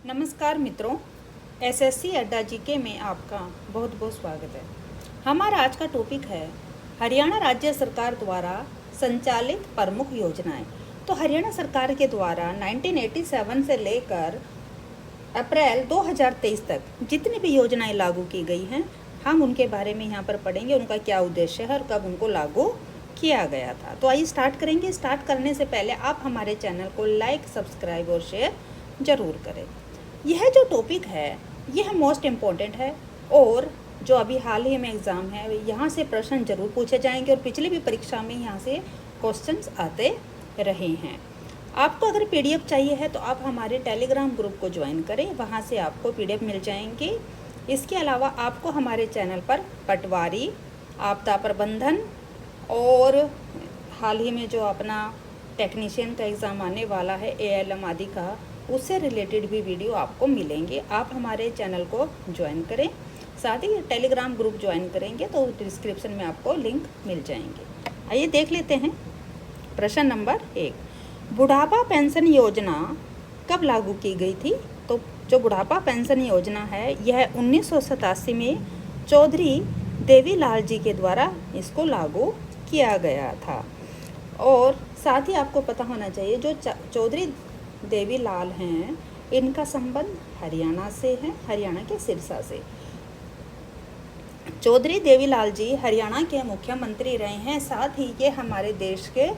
नमस्कार मित्रों, एसएससी अड्डा जीके में आपका बहुत बहुत स्वागत है। हमारा आज का टॉपिक है हरियाणा राज्य सरकार द्वारा संचालित प्रमुख योजनाएं। तो हरियाणा सरकार के द्वारा 1987 से लेकर अप्रैल 2023 तक जितनी भी योजनाएं लागू की गई हैं, हम उनके बारे में यहाँ पर पढ़ेंगे, उनका क्या उद्देश्य है और कब उनको लागू किया गया था। तो आइए स्टार्ट करेंगे। स्टार्ट करने से पहले आप हमारे चैनल को लाइक, सब्सक्राइब और शेयर ज़रूर करें। यह जो टॉपिक है यह मोस्ट इम्पॉर्टेंट है और जो अभी हाल ही में एग्ज़ाम है यहाँ से प्रश्न जरूर पूछे जाएंगे और पिछली भी परीक्षा में यहाँ से क्वेश्चंस आते रहे हैं। आपको अगर पीडीएफ चाहिए है तो आप हमारे टेलीग्राम ग्रुप को ज्वाइन करें, वहाँ से आपको पीडीएफ मिल जाएंगे। इसके अलावा आपको हमारे चैनल पर पटवारी, आपदा प्रबंधन और हाल ही में जो अपना टेक्नीशियन का एग्ज़ाम आने वाला है ALM आदि का, उससे रिलेटेड भी वीडियो आपको मिलेंगे। आप हमारे चैनल को ज्वाइन करें, साथ ही टेलीग्राम ग्रुप ज्वाइन करेंगे तो डिस्क्रिप्शन में आपको लिंक मिल जाएंगे। आइए देख लेते हैं। प्रश्न नंबर 1, बुढ़ापा पेंशन योजना कब लागू की गई थी? तो जो बुढ़ापा पेंशन योजना है यह 1987 में चौधरी देवीलाल जी के द्वारा इसको लागू किया गया था। और साथ ही आपको पता होना चाहिए जो चौधरी देवीलाल हैं इनका संबंध हरियाणा से है, हरियाणा के सिरसा से। चौधरी देवीलाल जी हरियाणा के मुख्यमंत्री रहे हैं, साथ ही ये हमारे देश के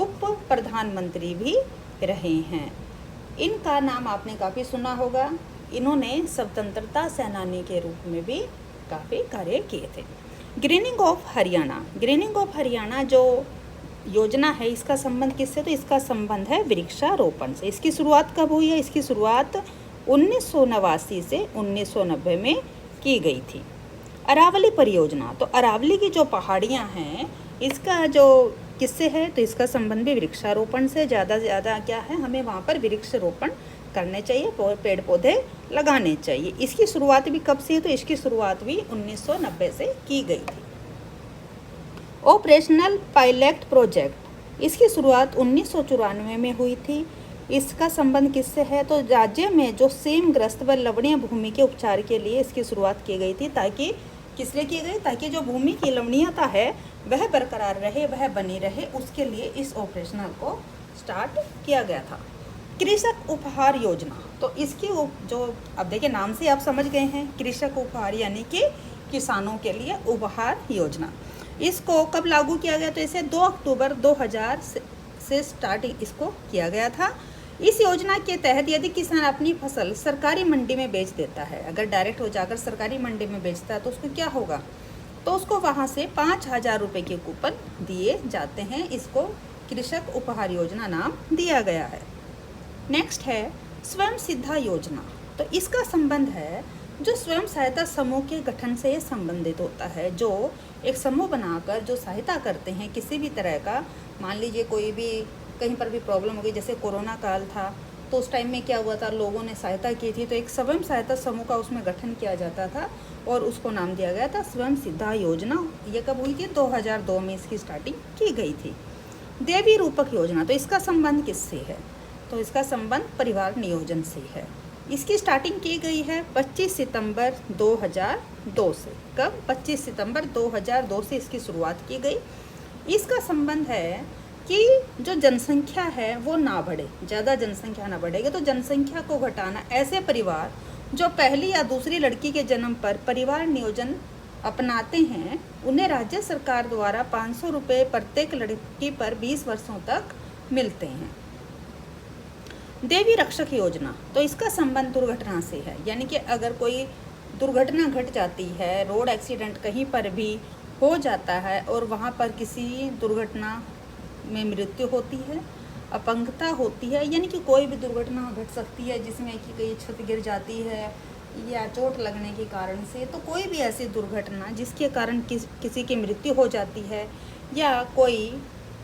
उप प्रधानमंत्री भी रहे हैं। इनका नाम आपने काफ़ी सुना होगा। इन्होंने स्वतंत्रता सेनानी के रूप में भी काफ़ी कार्य किए थे। Grinning of Haryana, grinning of Haryana जो योजना है इसका संबंध किससे? तो इसका संबंध है वृक्षारोपण से। इसकी शुरुआत कब हुई है? इसकी शुरुआत 1989 से 1990 में की गई थी। अरावली परियोजना, तो अरावली की जो पहाड़ियाँ हैं इसका जो किससे है? तो इसका संबंध भी वृक्षारोपण से। ज़्यादा से ज़्यादा क्या है, हमें वहाँ पर वृक्षारोपण करने चाहिए, पेड़ पौधे लगाने चाहिए। इसकी शुरुआत भी कब से है? तो इसकी शुरुआत भी 1990 से की गई थी। ऑपरेशनल पायलट प्रोजेक्ट, इसकी शुरुआत 1994 में हुई थी। इसका संबंध किससे है? तो राज्य में जो सेमग्रस्त व लवणीय भूमि के उपचार के लिए इसकी शुरुआत की गई थी। ताकि किस लिए की गई? ताकि जो भूमि की लवणीयता है वह बरकरार रहे, वह बनी रहे, उसके लिए इस ऑपरेशनल को स्टार्ट किया गया था। कृषक उपहार योजना, तो इसकी जो अब देखिए नाम से आप समझ गए हैं, कृषक उपहार यानी कि किसानों के लिए उपहार योजना। इसको कब लागू किया गया? तो इसे 2 अक्टूबर 2000 से स्टार्टिंग इसको किया गया था। इस योजना के तहत यदि किसान अपनी फसल सरकारी मंडी में बेच देता है, अगर डायरेक्ट हो जाकर सरकारी मंडी में बेचता है तो उसको क्या होगा? तो उसको वहाँ से 5000 रुपये के कूपन दिए जाते हैं। इसको कृषक उपहार योजना नाम दिया गया है। नेक्स्ट है स्वयं सिद्धा योजना, तो इसका संबंध है जो स्वयं सहायता समूह के गठन से संबंधित होता है। जो एक समूह बनाकर जो सहायता करते हैं किसी भी तरह का, मान लीजिए कोई भी कहीं पर भी प्रॉब्लम हो गई, जैसे कोरोना काल था तो उस टाइम में क्या हुआ था, लोगों ने सहायता की थी, तो एक स्वयं सहायता समूह का उसमें गठन किया जाता था और उसको नाम दिया गया था स्वयं सिद्धा योजना। ये कब हुई थी? 2002 में इसकी स्टार्टिंग की गई थी। देवी रूपक योजना, तो इसका संबंध किससे है? तो इसका संबंध परिवार नियोजन से है। इसकी स्टार्टिंग की गई है 25 सितंबर 2002 से। कब? 25 सितंबर 2002 से इसकी शुरुआत की गई। इसका संबंध है कि जो जनसंख्या है वो ना बढ़े, ज़्यादा जनसंख्या ना बढ़ेगी तो जनसंख्या को घटाना। ऐसे परिवार जो पहली या दूसरी लड़की के जन्म पर परिवार नियोजन अपनाते हैं उन्हें राज्य सरकार द्वारा 500 रुपये प्रत्येक लड़की पर 20 वर्षों तक मिलते हैं। देवी रक्षक योजना, तो इसका संबंध दुर्घटना से है, यानी कि अगर कोई दुर्घटना घट जाती है, रोड एक्सीडेंट कहीं पर भी हो जाता है और वहाँ पर किसी दुर्घटना में मृत्यु होती है, अपंगता होती है, यानी कि कोई भी दुर्घटना घट सकती है जिसमें कि कहीं छत गिर जाती है या चोट लगने के कारण से, तो कोई भी ऐसी दुर्घटना जिसके कारण किसी की मृत्यु हो जाती है या कोई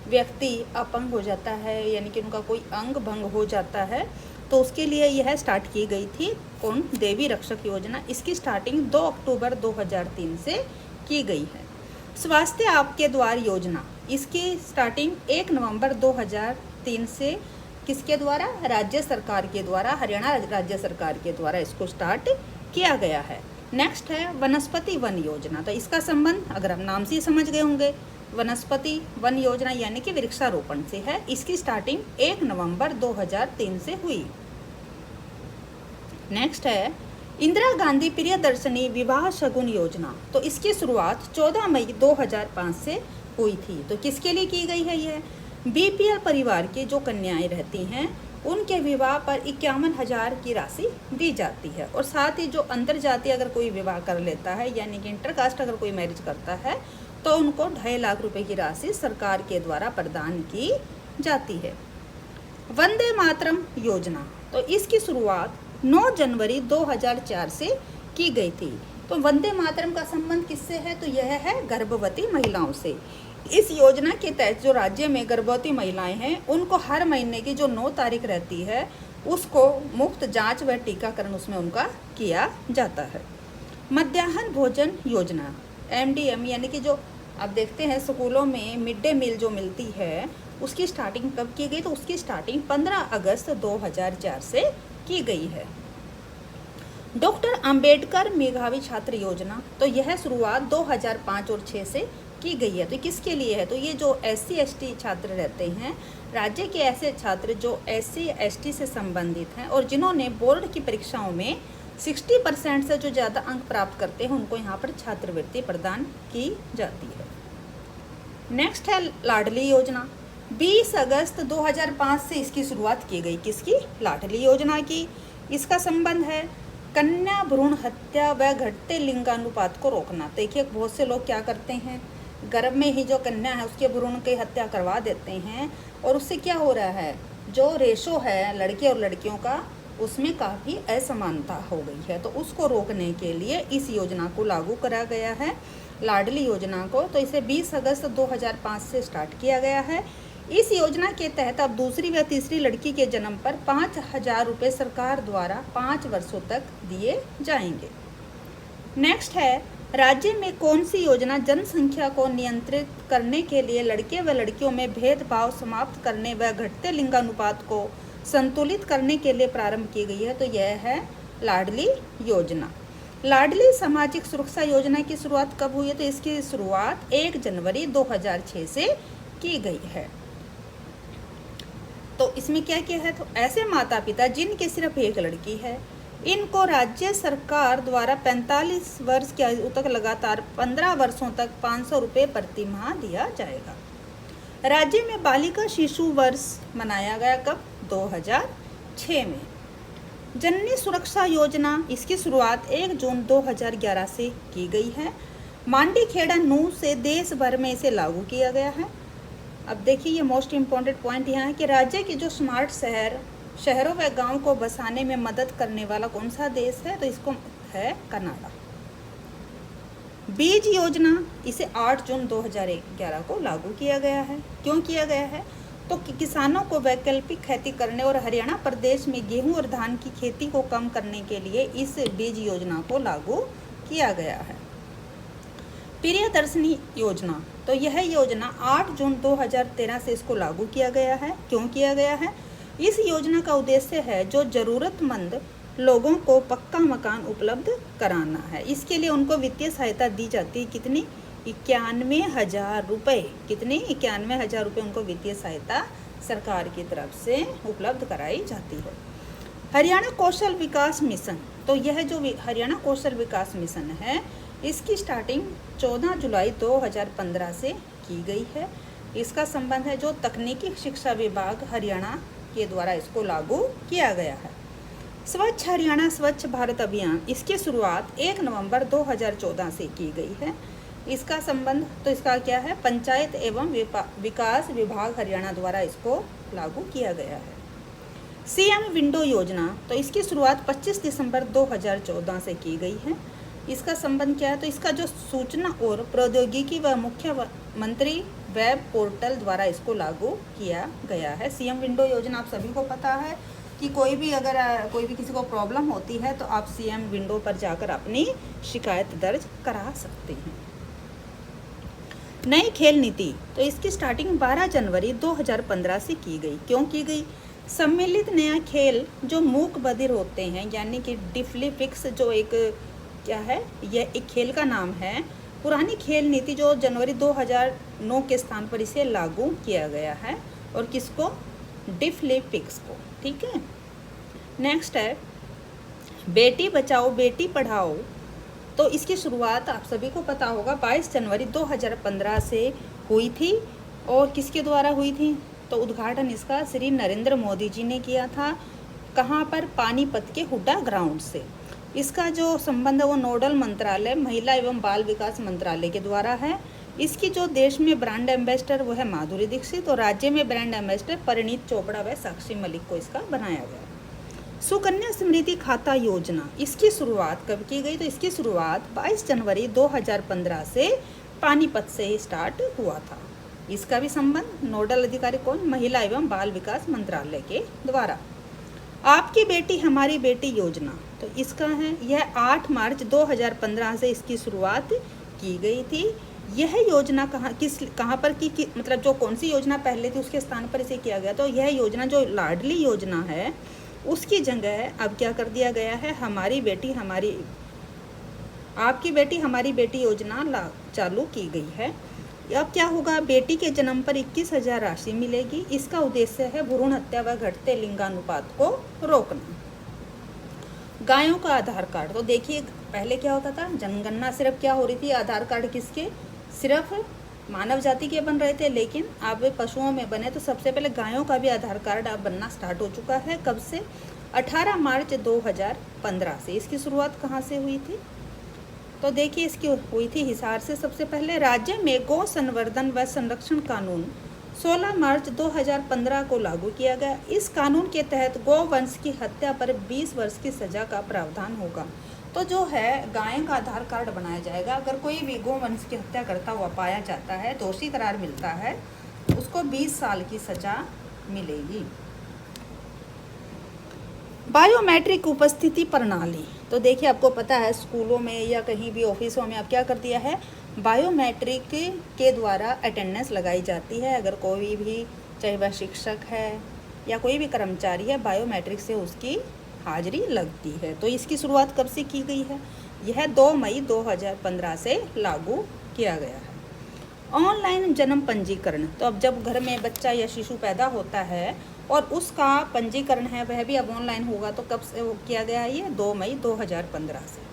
व्यक्ति अपंग हो जाता है, यानी कि उनका कोई अंग भंग हो जाता है, तो उसके लिए यह स्टार्ट की गई थी। कौन? देवी रक्षक योजना। इसकी स्टार्टिंग 2 अक्टूबर 2003 से की गई है। स्वास्थ्य आपके द्वार योजना, इसकी स्टार्टिंग 1 नवंबर 2003 से किसके द्वारा? राज्य सरकार के द्वारा, हरियाणा राज्य सरकार के द्वारा इसको स्टार्ट किया गया है। नेक्स्ट है वनस्पति वन योजना। तो इसका संबंध अगर हम नाम से ही समझ गए होंगे, वनस्पति वन योजना यानी कि वृक्षारोपण से है। इसकी स्टार्टिंग 1 नवंबर 2003 से हुई। नेक्स्ट है इंदिरा गांधी प्रियदर्शनी विवाह शगुन योजना। तो इसकी शुरुआत 14 मई 2005 से हुई थी। तो किसके लिए की गई है? यह बीपीएल परिवार की जो कन्याएं रहती हैं उनके विवाह पर 51,000 की राशि दी जाती है। और साथ ही जो अंतर जातीय अगर कोई विवाह कर लेता है यानी कि इंटरकास्ट अगर कोई मैरिज करता है तो उनको 2.5 लाख रुपए की राशि सरकार के द्वारा प्रदान की जाती है। वंदे मातरम योजना। तो इसकी शुरुआत 9 जनवरी 2004 से की गई थी। तो वंदे मातरम का संबंध किससे है? तो यह है गर्भवती महिलाओं से। इस योजना के तहत जो राज्य में गर्भवती महिलाएं हैं उनको हर महीने की जो 9 तारीख रहती है उसको मुफ्त जांच व टीकाकरण उसमें उनका किया जाता है। मध्याह्न भोजन योजना MDM यानी कि जो आप देखते हैं स्कूलों में मिड डे मील जो मिलती है उसकी स्टार्टिंग कब की गई? तो उसकी स्टार्टिंग 15 अगस्त 2004 से की गई है। डॉक्टर अंबेडकर मेधावी छात्र योजना। तो यह शुरुआत 2005 और 6 से की गई है। तो किसके लिए है? तो ये जो SC ST छात्र रहते हैं, राज्य के ऐसे छात्र जो SC ST से संबंधित हैं और जिन्होंने बोर्ड की परीक्षाओं में 60% से जो ज़्यादा अंक प्राप्त करते हैं उनको यहाँ पर छात्रवृत्ति प्रदान की जाती है। नेक्स्ट है लाडली योजना। 20 अगस्त 2005 से इसकी शुरुआत की गई। किसकी? लाडली योजना की। इसका संबंध है कन्या भ्रूण हत्या व घटते लिंगानुपात को रोकना। देखिए बहुत से लोग क्या करते हैं, गर्भ में ही जो कन्या है उसके भ्रूण की हत्या करवा देते हैं और उससे क्या हो रहा है, जो रेशो है लड़के और लड़कियों का उसमें काफ़ी असमानता हो गई है। तो उसको रोकने के लिए इस योजना को लागू करा गया है, लाडली योजना को। तो इसे 20 अगस्त 2005 से स्टार्ट किया गया है। इस योजना के तहत अब दूसरी व तीसरी लड़की के जन्म पर 5,000 रुपये सरकार द्वारा 5 वर्षों तक दिए जाएंगे। नेक्स्ट है राज्य में कौन सी योजना जनसंख्या को नियंत्रित करने के लिए लड़के व लड़कियों में भेदभाव समाप्त करने व घटते लिंगानुपात को संतुलित करने के लिए प्रारंभ की गई है? तो यह है लाडली योजना। लाडली सामाजिक सुरक्षा योजना की शुरुआत कब हुई है? तो इसकी शुरुआत 1 जनवरी 2006 से की गई है। तो इसमें क्या क्या है? तो ऐसे माता पिता जिनकी सिर्फ एक लड़की है इनको राज्य सरकार द्वारा 45 वर्ष की आयु तक लगातार 15 वर्षों तक 500 रुपये प्रति माह दिया जाएगा। राज्य में बालिका शिशु वर्ष मनाया गया कब? 2006 में। जननी सुरक्षा योजना, इसकी शुरुआत 1 जून 2011 से की गई है। मांडी खेड़ा नू से देश भर में इसे लागू किया गया है। अब देखिए ये मोस्ट इम्पॉर्टेंट पॉइंट यहाँ है कि राज्य की जो स्मार्ट शहरों व गांव को बसाने में मदद करने वाला कौन सा देश है? तो इसको है कनाडा। बीज योजना, इसे 8 जून 2011 को लागू किया गया है। क्यों किया गया है? तो किसानों को वैकल्पिक खेती करने और हरियाणा प्रदेश में गेहूं और धान की खेती को कम करने के लिए इस बीज योजना को लागू किया गया है। प्रियदर्शनी योजना, तो यह योजना 8 जून 2013 से इसको लागू किया गया है। क्यों किया गया है? इस योजना का उद्देश्य है जो ज़रूरतमंद लोगों को पक्का मकान उपलब्ध कराना है। इसके लिए उनको वित्तीय सहायता दी जाती है। कितनी? 91,000 रुपये। कितनी? 91,000 रुपये उनको वित्तीय सहायता सरकार की तरफ से उपलब्ध कराई जाती है। हरियाणा कौशल विकास मिशन, तो यह जो हरियाणा कौशल विकास मिशन है इसकी स्टार्टिंग 14 जुलाई 2015 से की गई है। इसका संबंध है जो तकनीकी शिक्षा विभाग हरियाणा के द्वारा इसको लागू किया गया है। स्वच्छ हरियाणा स्वच्छ भारत अभियान, इसकी शुरुआत 1 नवंबर 2014 से की गई है। इसका संबंध, तो इसका क्या है? पंचायत एवं विकास विभाग हरियाणा द्वारा इसको लागू किया गया है। CM विंडो योजना, तो इसकी शुरुआत 25 दिसंबर 2014 से की गई है। इसका संबंध क्या है? तो इसका जो सूचना और प्रौद्योगिकी व मुख्यमंत्री वेब पोर्टल द्वारा इसको लागू किया गया है। CM विंडो योजना आप सभी को पता है कि कोई भी किसी को प्रॉब्लम होती है तो आप CM विंडो पर जाकर अपनी शिकायत दर्ज करा सकते हैं। नई खेल नीति, तो इसकी स्टार्टिंग 12 जनवरी 2015 से की गई। क्यों की गई? सम्मिलित नया खेल जो मूक बधिर होते हैं, यानी कि डिफ्लिपिक्स जो एक क्या है, यह एक खेल का नाम है। पुरानी खेल नीति जो जनवरी 2009 के स्थान पर इसे लागू किया गया है, और किसको? डिफ्लिपिक्स को। ठीक है। नेक्स्ट है बेटी बचाओ बेटी पढ़ाओ। तो इसकी शुरुआत आप सभी को पता होगा 22 जनवरी 2015 से हुई थी, और किसके द्वारा हुई थी? तो उद्घाटन इसका श्री नरेंद्र मोदी जी ने किया था। कहाँ पर? पानीपत के हुड्डा ग्राउंड से। इसका जो संबंध है वो नोडल मंत्रालय महिला एवं बाल विकास मंत्रालय के द्वारा है। इसकी जो देश में ब्रांड एम्बेसडर वो है माधुरी दीक्षित, और राज्य में ब्रांड एम्बेसडर परिणीत चोपड़ा व साक्षी मलिक को इसका बनाया गया। सुकन्या समृद्धि खाता योजना, इसकी शुरुआत कब की गई? तो इसकी शुरुआत 22 जनवरी 2015 से पानीपत से ही स्टार्ट हुआ था। इसका भी संबंध नोडल अधिकारी कौन? महिला एवं बाल विकास मंत्रालय के द्वारा। आपकी बेटी हमारी बेटी योजना, तो इसका है, यह 8 मार्च 2015 से इसकी शुरुआत की गई थी। यह योजना कहाँ पर की मतलब जो कौन सी योजना पहले थी उसके स्थान पर इसे किया गया। तो यह योजना जो लाडली योजना है उसकी जगह अब क्या कर दिया गया है, हमारी बेटी हमारी आपकी बेटी हमारी बेटी योजना चालू की गई है। अब क्या होगा? बेटी के जन्म पर 21,000 राशि मिलेगी। इसका उद्देश्य है भ्रूण हत्या व घटते लिंगानुपात को रोकना। गायों का आधार कार्ड, तो देखिए पहले क्या होता था, जनगणना सिर्फ क्या हो रही थी, आधार कार्ड किसके? सिर्फ मानव जाति के बन रहे थे, लेकिन अब पशुओं में बने तो सबसे पहले गायों का भी आधार कार्ड अब बनना स्टार्ट हो चुका है। कब से? 18 मार्च 2015 से। इसकी शुरुआत कहाँ से हुई थी? तो देखिए इसकी हुई थी हिसार से। सबसे पहले राज्य में गौ संवर्धन व संरक्षण कानून 16 मार्च 2015 को लागू किया गया। इस कानून के तहत गौवंश की हत्या पर 20 वर्ष की सजा का प्रावधान होगा। तो जो है गाय का आधार कार्ड बनाया जाएगा। अगर कोई भी गौवंश की हत्या करता हुआ पाया जाता है, दोषी करार मिलता है, उसको 20 साल की सजा मिलेगी। बायोमेट्रिक उपस्थिति प्रणाली, तो देखिए आपको पता है स्कूलों में या कहीं भी ऑफिसों में अब क्या कर दिया है, बायोमेट्रिक के द्वारा अटेंडेंस लगाई जाती है। अगर कोई भी, चाहे वह शिक्षक है या कोई भी कर्मचारी है, बायोमेट्रिक से उसकी हाजिरी लगती है। तो इसकी शुरुआत कब से की गई है? यह 2 मई 2015 से लागू किया गया है। ऑनलाइन जन्म पंजीकरण, तो अब जब घर में बच्चा या शिशु पैदा होता है और उसका पंजीकरण है वह भी अब ऑनलाइन होगा। तो कब से किया गया है? ये 2 मई 2015 से।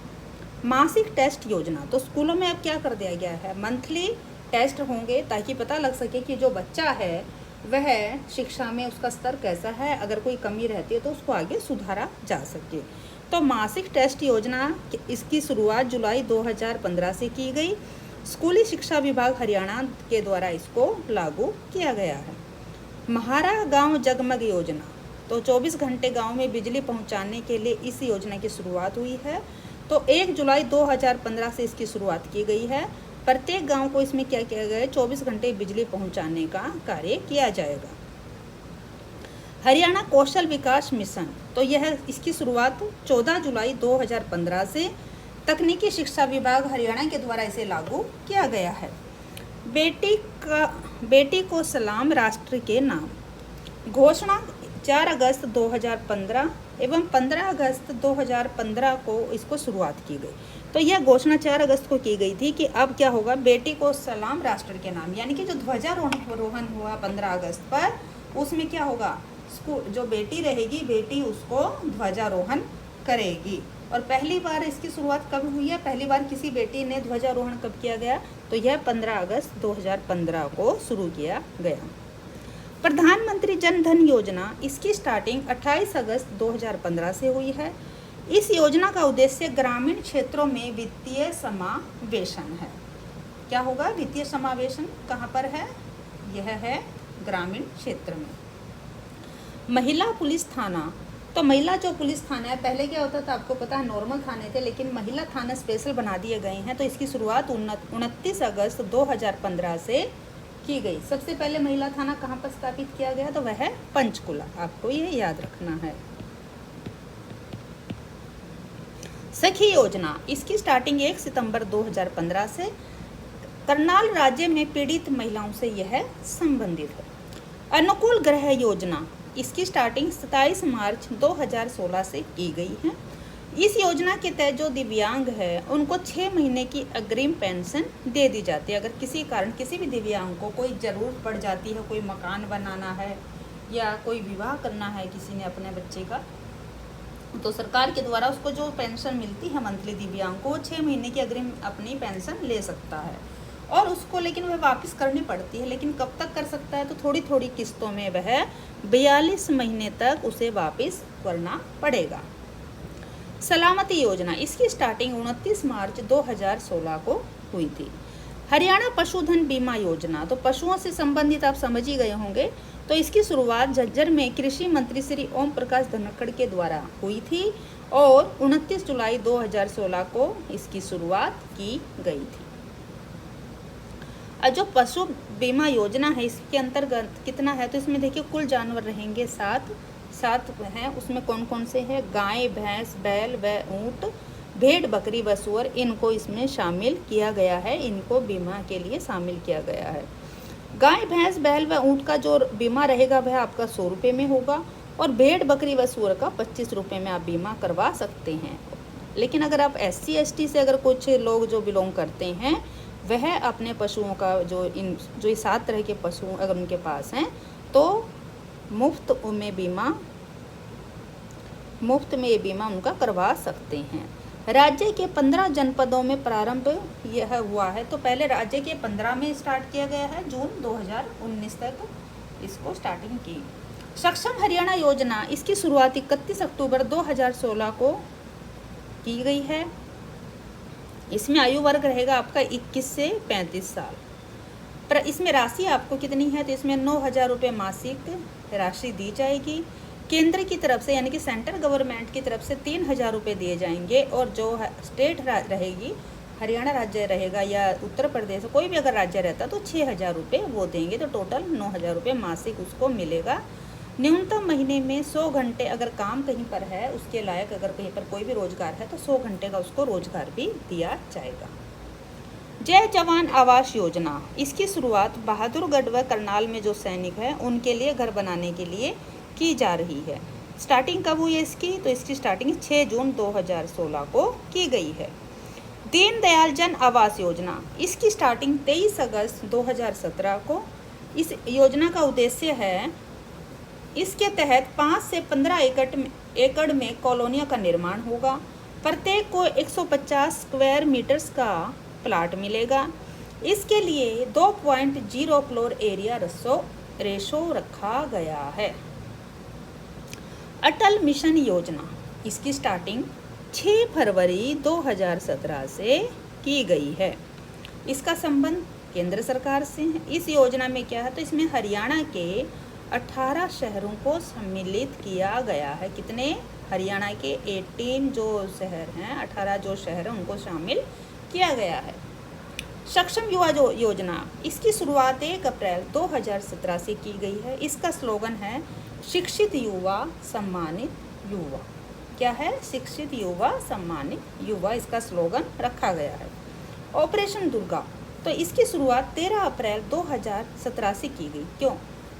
मासिक टेस्ट योजना, तो स्कूलों में अब क्या कर दिया गया है, मंथली टेस्ट होंगे ताकि पता लग सके कि जो बच्चा है वह शिक्षा में उसका स्तर कैसा है। अगर कोई कमी रहती है तो उसको आगे सुधारा जा सके। तो मासिक टेस्ट योजना इसकी शुरुआत जुलाई 2015 से की गई। स्कूली शिक्षा विभाग हरियाणा के द्वारा इसको लागू किया गया है। महारा गांव जगमग योजना, तो 24 घंटे गांव में बिजली पहुंचाने के लिए इस योजना की शुरुआत हुई है। तो 1 जुलाई 2015 से इसकी शुरुआत की गई है। प्रत्येक गांव को इसमें क्या किया गया है, 24 घंटे बिजली पहुंचाने का कार्य किया जाएगा। हरियाणा कौशल विकास मिशन, तो यह इसकी शुरुआत 14 जुलाई 2015 से तकनीकी शिक्षा विभाग हरियाणा के द्वारा इसे लागू किया गया है। बेटी को सलाम राष्ट्र के नाम, घोषणा 4 अगस्त 2015 एवं 15 अगस्त 2015 को इसको शुरुआत की गई। तो यह घोषणा 4 अगस्त को की गई थी कि अब क्या होगा, बेटी को सलाम राष्ट्र के नाम, यानी कि जो ध्वजारोहण हुआ 15 अगस्त पर, उसमें क्या होगा, जो बेटी रहेगी बेटी उसको ध्वजारोहण करेगी। और पहली बार इसकी शुरुआत कब हुई है, पहली बार किसी बेटी ने ध्वजारोहण कब किया गया, तो यह 15 अगस्त 2015 को शुरू किया गया। प्रधानमंत्री जन धन योजना, इसकी स्टार्टिंग 28 अगस्त 2015 से हुई है। इस योजना का उद्देश्य ग्रामीण क्षेत्रों में वित्तीय समावेशन है। क्या होगा, वित्तीय समावेशन कहाँ पर है, यह है ग्रामीण क्षेत्र में। महिला पुलिस थाना, तो महिला जो पुलिस थाना है, पहले क्या होता था आपको पता है, नॉर्मल थाने थे, लेकिन महिला थाना स्पेशल बना दिए गए हैं। तो इसकी शुरुआत 29 अगस्त 2015 से की गई। सबसे पहले महिला थाना कहाँ पर स्थापित किया गया, तो वह है पंचकुला, आपको ये याद रखना है। सखी योजना, इसकी स्टार्टिंग 1 सितंबर 2015 से। करनाल राज्य में पीड़ित महिलाओं से यह संबंधित है। अनुकूल ग्रह योजना, इसकी स्टार्टिंग 27 मार्च 2016 से की गई है। इस योजना के तहत जो दिव्यांग है उनको 6 महीने की अग्रिम पेंशन दे दी जाती है। अगर किसी कारण किसी भी दिव्यांग को कोई ज़रूरत पड़ जाती है, कोई मकान बनाना है या कोई विवाह करना है किसी ने अपने बच्चे का, तो सरकार के द्वारा उसको जो पेंशन मिलती है मंथली दिव्यांग को, 6 महीने की अग्रिम अपनी पेंशन ले सकता है और उसको लेकिन वह वापस करनी पड़ती है। लेकिन कब तक कर सकता है? तो थोड़ी थोड़ी किस्तों में वह 42 महीने तक उसे वापस करना पड़ेगा। सलामती योजना, इसकी स्टार्टिंग 29 मार्च 2016 को हुई थी। हरियाणा पशुधन बीमा योजना, तो पशुओं से संबंधित आप समझ ही गए होंगे। तो इसकी शुरुआत झज्जर में कृषि मंत्री श्री ओम प्रकाश धनखड़ के द्वारा हुई थी और 29 जुलाई 2016 को इसकी शुरुआत की गई थी। जो पशु बीमा योजना है इसके अंतर्गत कितना है? तो इसमें देखिए कुल जानवर रहेंगे 7 हैं। उसमें कौन कौन से हैं? गाय, भैंस, बैल व ऊँट, भेड़, बकरी व सूअर, इनको इसमें शामिल किया गया है। इनको बीमा के लिए शामिल किया गया है। गाय, भैंस, बैल व ऊँट का जो बीमा रहेगा वह आपका 100 रुपये में होगा और भेड़, बकरी व सूअर का 25 रुपये में आप बीमा करवा सकते हैं। लेकिन अगर आप SC ST से अगर कुछ लोग जो बिलोंग करते हैं वह अपने पशुओं का जो ये 7 तरह के पशु अगर उनके पास हैं तो मुफ्त में ये बीमा उनका करवा सकते हैं। राज्य के 15 जनपदों में प्रारंभ यह हुआ है। तो पहले राज्य के 15 में स्टार्ट किया गया है, जून 2019 तक इसको स्टार्टिंग की। सक्षम हरियाणा योजना, इसकी शुरुआत 31 अक्टूबर 2016 को की गई है। इसमें आयु वर्ग रहेगा आपका 21 से 35 साल। पर इसमें राशि आपको कितनी है? तो इसमें 9,000 रुपये मासिक राशि दी जाएगी। केंद्र की तरफ से यानी कि सेंट्रल गवर्नमेंट की तरफ से 3,000 रुपये दिए जाएंगे और जो स्टेट रहेगी, हरियाणा राज्य रहेगा या उत्तर प्रदेश कोई भी अगर राज्य रहता तो 6,000 रुपये वो देंगे। तो टोटल 9,000 रुपये मासिक उसको मिलेगा। न्यूनतम महीने में 100 घंटे अगर काम कहीं पर है उसके लायक अगर कहीं पर कोई भी रोजगार है तो 100 घंटे का उसको रोजगार भी दिया जाएगा। जय जवान आवास योजना, इसकी शुरुआत बहादुरगढ़ व करनाल में जो सैनिक हैं उनके लिए घर बनाने के लिए की जा रही है। स्टार्टिंग कब हुई है इसकी? तो इसकी स्टार्टिंग 6 जून 2016 को की गई है। दीनदयाल जन आवास योजना, इसकी स्टार्टिंग 23 अगस्त 2017 को। इस योजना का उद्देश्य है, इसके तहत 5 से 15 एकड़ में कॉलोनियों का निर्माण होगा। प्रत्येक को 150 स्क्वायर मीटर्स का प्लाट मिलेगा। इसके लिए 2.0 फ्लोर एरिया रेशो रखा गया है। अटल मिशन योजना, इसकी स्टार्टिंग 6 फरवरी 2017 से की गई है। इसका संबंध केंद्र सरकार से है। इस योजना में क्या है? तो इसमें हरियाणा के 18 शहरों को सम्मिलित किया गया है। कितने? हरियाणा के 18 जो शहर हैं, 18 जो शहर हैं उनको शामिल किया गया है। सक्षम युवा जो योजना, इसकी शुरुआत 1 अप्रैल 2017 से की गई है। इसका स्लोगन है शिक्षित युवा सम्मानित युवा। क्या है? शिक्षित युवा सम्मानित युवा, इसका स्लोगन रखा गया है। ऑपरेशन दुर्गा, तो इसकी शुरुआत 13 अप्रैल 2017 से की गई। क्यों?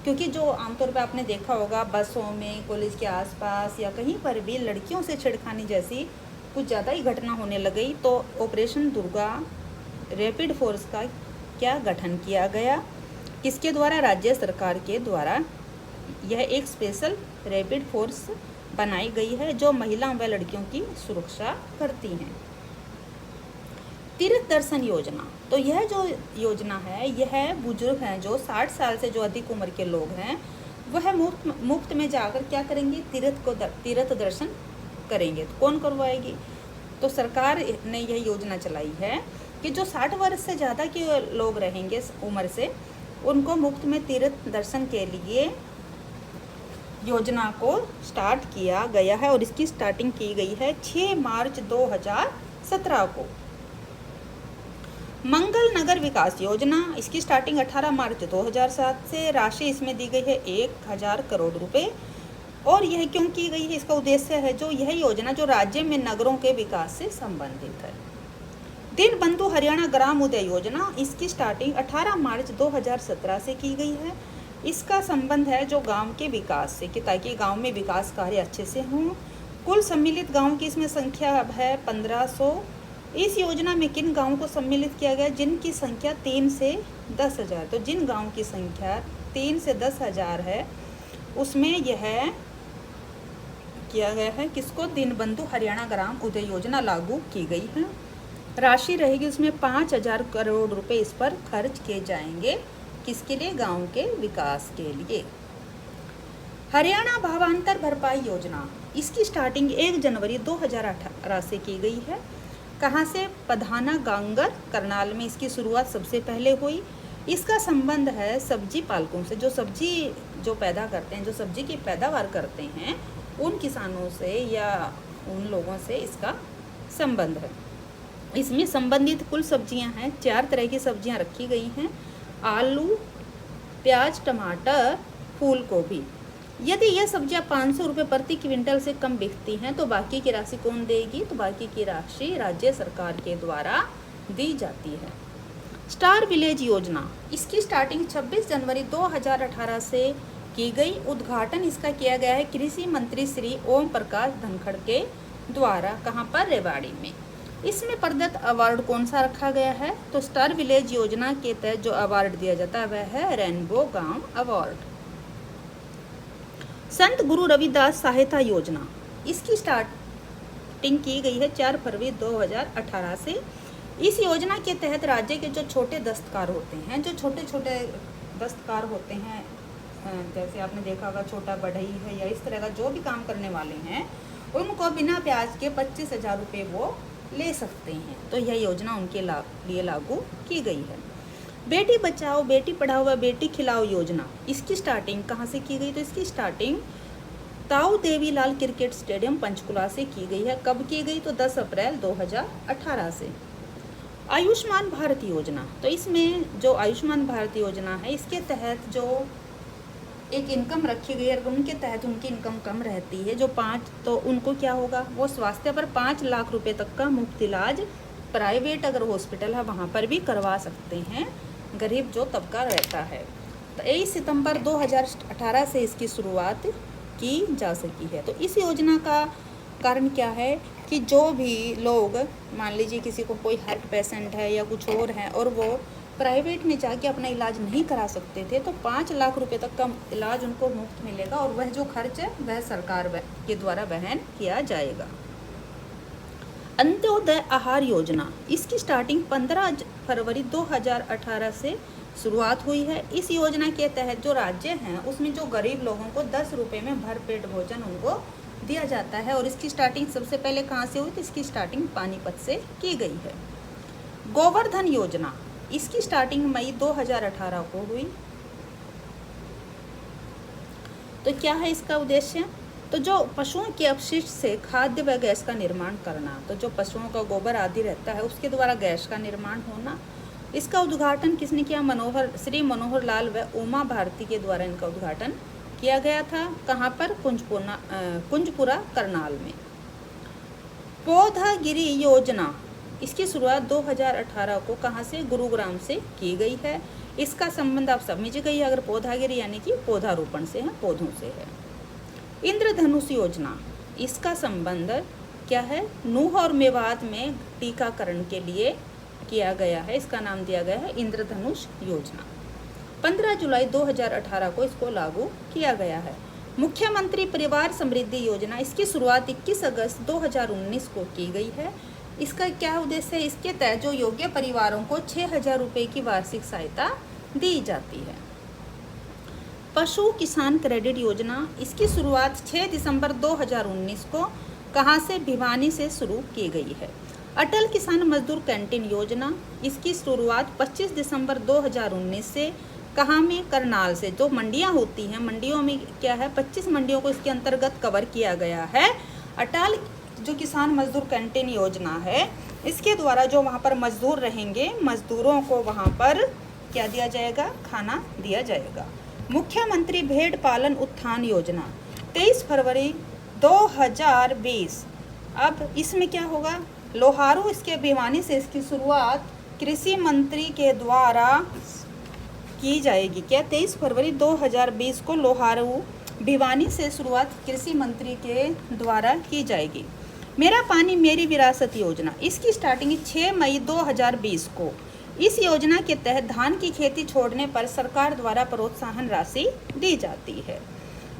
क्योंकि जो आमतौर पर आपने देखा होगा बसों में, कॉलेज के आसपास या कहीं पर भी लड़कियों से छेड़खानी जैसी कुछ ज़्यादा ही घटना होने लगी, तो ऑपरेशन दुर्गा रैपिड फोर्स का क्या गठन किया गया? किसके द्वारा? राज्य सरकार के द्वारा यह एक स्पेशल रैपिड फोर्स बनाई गई है जो महिलाओं व लड़कियों की सुरक्षा करती हैं। तीर्थ दर्शन योजना, तो यह जो योजना है यह बुजुर्ग हैं जो 60 साल से जो अधिक उम्र के लोग हैं वह मुफ्त में जाकर क्या करेंगे? तीर्थ दर्शन करेंगे। तो कौन करवाएगी? तो सरकार ने यह योजना चलाई है कि जो 60 वर्ष से ज़्यादा के लोग रहेंगे उम्र से, उनको मुफ्त में तीर्थ दर्शन के लिए योजना को स्टार्ट किया गया है और इसकी स्टार्टिंग की गई है 6 मार्च 2017 को। मंगल नगर विकास योजना, इसकी स्टार्टिंग 18 मार्च 2007 से। राशि इसमें दी गई है 1,000 करोड़ रुपए। और यह क्यों की गई है? इसका उद्देश्य है जो यह योजना जो राज्य में नगरों के विकास से संबंधित है। दीनबंधु हरियाणा ग्राम उदय योजना, इसकी स्टार्टिंग 18 मार्च 2017 से की गई है। इसका संबंध है जो गांव के विकास से, कि ताकि गांव में विकास कार्य अच्छे से हों। कुल सम्मिलित गांव की इसमें संख्या अब है 1500। इस योजना में किन गांवों को सम्मिलित किया गया? जिनकी संख्या 3 से 10,000। तो जिन गांवों की संख्या 3 से 10,000 है उसमें यह किया गया है किसको? दीनबंधु हरियाणा ग्राम उदय योजना लागू की गई है। राशि रहेगी उसमें 5,000 करोड़ रुपए इस पर खर्च किए जाएंगे। किसके लिए? गांव के विकास के लिए। हरियाणा भावांतर भरपाई योजना, इसकी स्टार्टिंग 1 जनवरी 2018 से की गई है। कहाँ से? पधाना गांगर करनाल में इसकी शुरुआत सबसे पहले हुई। इसका संबंध है सब्जी पालकों से, जो सब्जी पैदा करते हैं, जो सब्जी की पैदावार करते हैं, उन किसानों से या उन लोगों से इसका संबंध है। इसमें संबंधित कुल सब्जियां हैं, 4 तरह की सब्जियां रखी गई हैं: आलू, प्याज, टमाटर, फूल गोभी। यदि यह सब्जियां 500 रुपये प्रति क्विंटल से कम बिकती हैं तो बाकी की राशि कौन देगी? तो बाकी की राशि राज्य सरकार के द्वारा दी जाती है। स्टार विलेज योजना, इसकी स्टार्टिंग 26 जनवरी 2018 से की गई। उद्घाटन इसका किया गया है कृषि मंत्री श्री ओम प्रकाश धनखड़ के द्वारा। कहाँ पर? रेवाड़ी में। इसमें प्रदत्त अवार्ड कौन सा रखा गया है? तो स्टार विलेज योजना के तहत जो अवार्ड दिया जाता है वह है रेनबो गांव अवार्ड। संत गुरु रविदास सहायता योजना, इसकी स्टार्टिंग की गई है 4 फरवरी 2018 से। इस योजना के तहत राज्य के जो छोटे दस्तकार होते हैं, जो छोटे छोटे दस्तकार होते हैं, जैसे आपने देखा होगा छोटा बढ़ई है या इस तरह का जो भी काम करने वाले हैं, उनको बिना ब्याज के 25,000 रुपये वो ले सकते हैं। तो यह योजना उनके लिए लागू की गई है। बेटी बचाओ बेटी पढ़ाओ व बेटी खिलाओ योजना, इसकी स्टार्टिंग कहाँ से की गई? तो इसकी स्टार्टिंग ताऊ देवीलाल क्रिकेट स्टेडियम पंचकुला से की गई है। कब की गई? तो 10 अप्रैल 2018 से। आयुष्मान भारत योजना, तो इसमें जो आयुष्मान भारत योजना है इसके तहत जो एक इनकम रखी गई है, उनके तहत उनकी इनकम कम रहती है जो 5, तो उनको क्या होगा? वो स्वास्थ्य पर 5 लाख रुपए तक का मुफ्त इलाज प्राइवेट अगर हॉस्पिटल है वहाँ पर भी करवा सकते हैं गरीब जो तबका रहता है। तो 23 सितंबर 2018 से इसकी शुरुआत की जा सकी है। तो इस योजना का कारण क्या है कि जो भी लोग, मान लीजिए किसी को कोई हार्ट पेशेंट है या कुछ और है और वो प्राइवेट में जाके अपना इलाज नहीं करा सकते थे, तो 5 लाख रुपए तक का इलाज उनको मुफ्त मिलेगा और वह जो खर्च है वह सरकार के द्वारा वहन किया जाएगा। अंत्योदय आहार योजना, इसकी स्टार्टिंग 15 फरवरी 2018 से शुरुआत हुई है। इस योजना के तहत जो राज्य हैं उसमें जो गरीब लोगों को 10 रुपये में भरपेट भोजन उनको दिया जाता है। और इसकी स्टार्टिंग सबसे पहले कहाँ से हुई? तो इसकी स्टार्टिंग पानीपत से की गई है। गोवर्धन योजना, इसकी स्टार्टिंग मई 2018 को हुई। तो क्या है इसका उद्देश्य? तो जो पशुओं के अपशिष्ट से खाद्य व गैस का निर्माण करना, तो जो पशुओं का गोबर आदि रहता है उसके द्वारा गैस का निर्माण होना। इसका उद्घाटन किसने किया? श्री मनोहर लाल व उमा भारती के द्वारा इनका उद्घाटन किया गया था। कहाँ पर? कुंजपुरा करनाल में। पौधागिरी योजना, इसकी शुरुआत 2018 को कहाँ से? गुरुग्राम से की गई है। इसका संबंध आप समझ गई, अगर पौधागिरी यानी कि पौधारोपण से है, पौधों से है। इंद्रधनुष योजना, इसका संबंध क्या है? नूह और मेवात में टीकाकरण के लिए किया गया है। इसका नाम दिया गया है इंद्रधनुष योजना। 15 जुलाई 2018 को इसको लागू किया गया है। मुख्यमंत्री परिवार समृद्धि योजना, इसकी शुरुआत 21 अगस्त 2019 को की गई है। इसका क्या उद्देश्य है? इसके तहत जो योग्य परिवारों को 6,000 रुपये की वार्षिक सहायता दी जाती है। पशु किसान क्रेडिट योजना, इसकी शुरुआत 6 दिसंबर 2019 को कहाँ से? भिवानी से शुरू की गई है। अटल किसान मजदूर कैंटीन योजना, इसकी शुरुआत 25 दिसंबर 2019 से कहाँ में? करनाल से। जो मंडियाँ होती हैं, मंडियों में क्या है? 25 मंडियों को इसके अंतर्गत कवर किया गया है। अटल जो किसान मजदूर कैंटीन योजना है, इसके द्वारा जो वहाँ पर मजदूर रहेंगे, मजदूरों को वहाँ पर क्या दिया जाएगा? खाना दिया जाएगा। मुख्यमंत्री भेड़ पालन उत्थान योजना, 23 फरवरी 2020। अब इसमें क्या होगा? लोहारू इसके भिवानी से इसकी शुरुआत कृषि मंत्री के द्वारा की जाएगी। क्या 23 फरवरी 2020 को लोहारू भिवानी से शुरुआत कृषि मंत्री के द्वारा की जाएगी। मेरा पानी मेरी विरासत योजना, इसकी स्टार्टिंग 6 मई 2020 को। इस योजना के तहत धान की खेती छोड़ने पर सरकार द्वारा प्रोत्साहन राशि दी जाती है।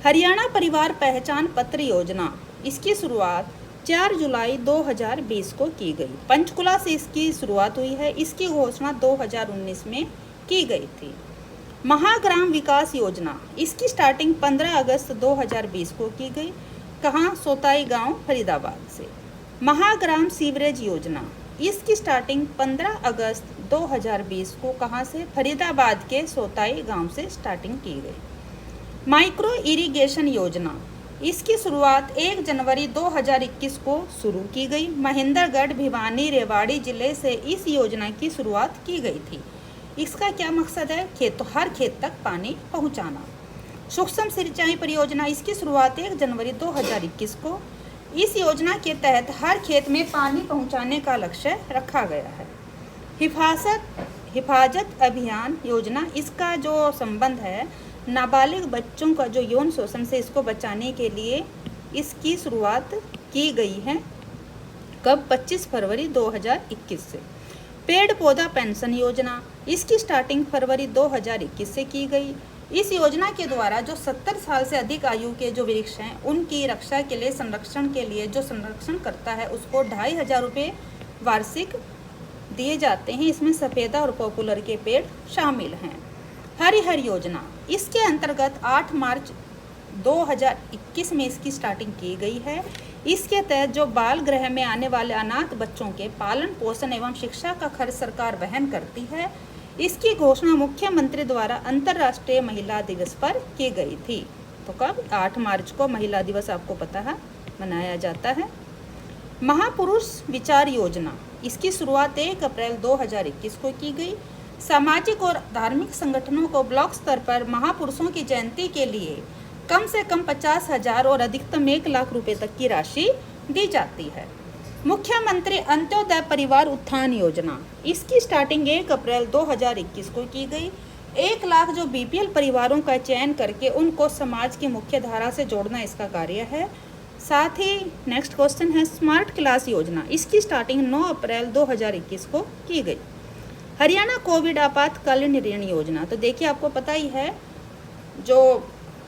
हरियाणा परिवार पहचान पत्र योजना, इसकी शुरुआत 4 जुलाई 2020 को की गई। पंचकुला से इसकी शुरुआत हुई है। इसकी घोषणा 2019 में की गई थी। महाग्राम विकास योजना, इसकी स्टार्टिंग 15 अगस्त 2020 को की गई। कहाँ? सोताई गांव, फरीदाबाद से। महाग्राम सीवरेज योजना, इसकी स्टार्टिंग 15 अगस्त 2020 को कहाँ से? फरीदाबाद के सोताई गांव से स्टार्टिंग की गई। माइक्रो इरिगेशन योजना, इसकी शुरुआत 1 जनवरी 2021 को शुरू की गई। महेंद्रगढ़, भिवानी, रेवाड़ी जिले से इस योजना की शुरुआत की गई थी। इसका क्या मकसद है? हर खेत तक पानी पहुंचाना। सूक्ष्म सिंचाई परियोजना, इसकी शुरुआत 1 जनवरी 2021 को। इस योजना के तहत हर खेत में पानी पहुंचाने का लक्ष्य रखा गया है। हिफाजत अभियान योजना, इसका जो संबंध है नाबालिग बच्चों का जो यौन शोषण से इसको बचाने के लिए इसकी शुरुआत की गई है। कब? 25 फरवरी 2021 से। पेड़ पौधा पेंशन योजना, इसकी स्टार्टिंग फरवरी 2021 से की गई। इस योजना के द्वारा जो 70 साल से अधिक आयु के जो वृक्ष हैं उनकी रक्षा के लिए, संरक्षण के लिए जो संरक्षण करता है उसको 2500 रुपये वार्षिक दिए जाते हैं। इसमें सफ़ेदा और पॉपुलर के पेड़ शामिल हैं। हरिहर योजना, इसके अंतर्गत 8 मार्च 2021 में इसकी स्टार्टिंग की गई है। इसके तहत जो बाल गृह में आने वाले अनाथ बच्चों के पालन पोषण एवं शिक्षा का खर्च सरकार वहन करती है। इसकी घोषणा मुख्यमंत्री द्वारा अंतर्राष्ट्रीय महिला दिवस पर की गई थी। तो कब? 8 मार्च को महिला दिवस आपको पता है मनाया जाता है। महापुरुष विचार योजना, इसकी शुरुआत 1 अप्रैल 2021 को की गई। सामाजिक और धार्मिक संगठनों को ब्लॉक स्तर पर महापुरुषों की जयंती के लिए कम से कम 50,000 और अधिकतम 1 लाख रुपए तक की राशि दी जाती है। मुख्यमंत्री अंत्योदय परिवार उत्थान योजना, इसकी स्टार्टिंग 1 अप्रैल 2021 को की गई। 1 लाख जो बीपीएल परिवारों का चयन करके उनको समाज की मुख्य धारा से जोड़ना इसका कार्य है। साथ ही नेक्स्ट क्वेश्चन है स्मार्ट क्लास योजना, इसकी स्टार्टिंग 9 अप्रैल 2021 को की गई। हरियाणा कोविड आपातकालीन ऋण योजना, तो देखिए आपको पता ही है जो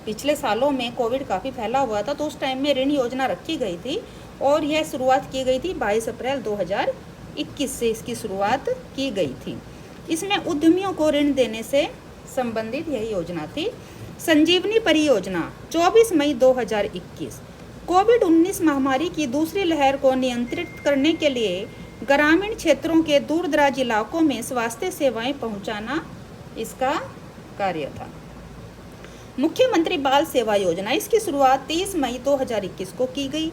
पिछले सालों में कोविड काफ़ी फैला हुआ था तो उस टाइम में ऋण योजना रखी गई थी और यह शुरुआत की गई थी 22 अप्रैल 2021 से इसकी शुरुआत की गई थी। इसमें उद्यमियों को ऋण देने से संबंधित यह योजना थी। संजीवनी परियोजना 24 मई 2021, कोविड-19 महामारी की दूसरी लहर को नियंत्रित करने के लिए ग्रामीण क्षेत्रों के दूरदराज इलाकों में स्वास्थ्य सेवाएं पहुंचाना इसका कार्य था। मुख्यमंत्री बाल सेवा योजना, इसकी शुरुआत 30 मई 2021 को की गई।